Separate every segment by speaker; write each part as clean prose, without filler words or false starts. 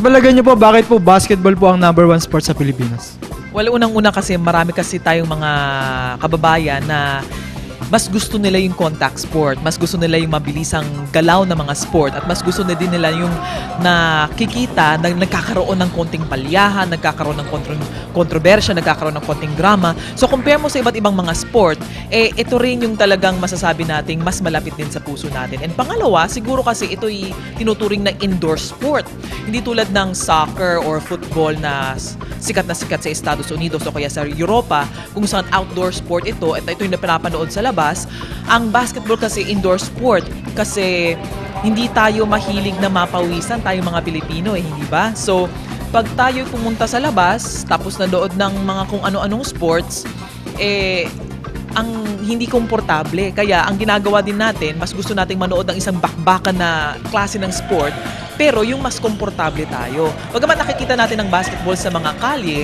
Speaker 1: palagay niyo po, bakit po basketball po ang #1 sport sa Pilipinas?
Speaker 2: Well, unang-una kasi marami kasi tayong mga kababayan na mas gusto nila yung contact sport, mas gusto nila yung mabilisang galaw na mga sport, at mas gusto na din nila yung nakikita na nagkakaroon ng konting palyahan, nagkakaroon ng kontrobersya, nagkakaroon ng konting drama. So compare mo sa iba't ibang mga sport, ito rin yung talagang masasabi nating mas malapit din sa puso natin. And pangalawa, siguro kasi ito'y tinuturing na indoor sport. Hindi tulad ng soccer or football na sikat sa Estados Unidos o kaya sa Europa, kung saan outdoor sport ito at ito yung napapanood sa labas. Ang basketball kasi indoor sport kasi hindi tayo mahilig na mapawisan, tayo mga Pilipino hindi ba? So, pag tayo pumunta sa labas, tapos nanood ng mga kung ano-anong sports, ang hindi komportable. Kaya ang ginagawa din natin, mas gusto nating manood ng isang bakbakan na klase ng sport, pero yung mas komportable tayo. Bagamat nakikita natin ang basketball sa mga kalye,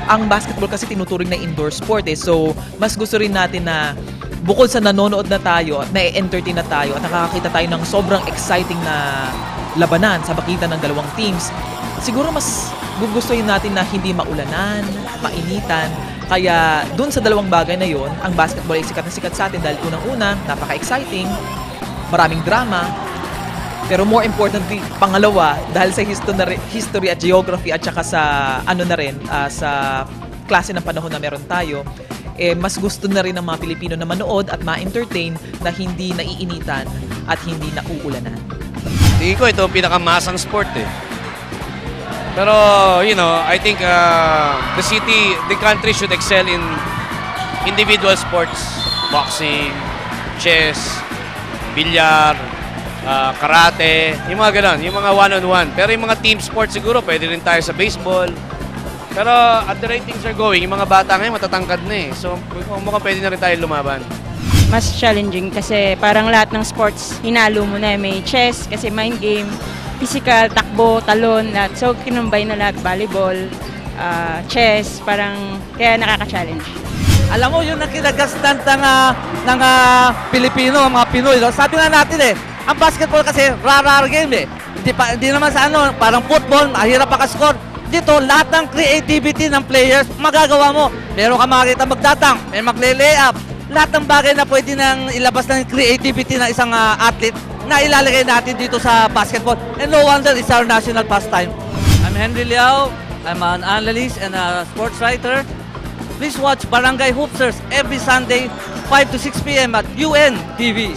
Speaker 2: ang basketball kasi tinuturing na indoor sport So, mas gusto rin natin na bukod sa nanonood na tayo at na-entertain na tayo at nakakakita tayo ng sobrang exciting na labanan sa pagitan ng dalawang teams, siguro mas gugustuhin natin na hindi maulanan, mainitan. Kaya dun sa dalawang bagay na yon, ang basketball ay sikat na sikat sa atin dahil unang-una, napaka-exciting, maraming drama, pero more importantly, pangalawa, dahil sa history at geography at saka sa sa klase ng panahon na meron tayo, mas gusto na rin ng mga Pilipino na manood at ma-entertain na hindi naiinitan at hindi nauulanan.
Speaker 3: Tingin ko ito ang pinakamasang sport Pero, I think the country should excel in individual sports. Boxing, chess, bilyar, karate, yung mga ganon, yung mga one-on-one. Pero yung mga team sports siguro, pwede rin tayo sa baseball. Pero at the rate things are going, yung mga bata ngayon matatangkad na So mukhang pwede na rin tayo lumaban.
Speaker 4: Mas challenging kasi parang lahat ng sports hinalo mo na. May chess kasi mind game, physical, takbo, talon, lahat. So kinumbay na lahat, volleyball, chess, parang kaya nakaka-challenge.
Speaker 5: Alam mo, yun ang kinagastan ng Pilipino, mga Pinoy. Sabi nga natin ang basketball kasi rare game Hindi naman sa parang football, mahirap pa-score. Dito, lahat ng creativity ng players, magagawa mo. Meron ka makakita magdatang, may magle-layup. Lahat ng bagay na pwede nang ilabas ng creativity ng isang athlete na ilalagay natin dito sa basketball. And no wonder it's our national pastime. I'm Henry Liao. I'm an analyst and a sports writer. Please watch Barangay Hoopsters every Sunday, 5 to 6 p.m. at UN TV.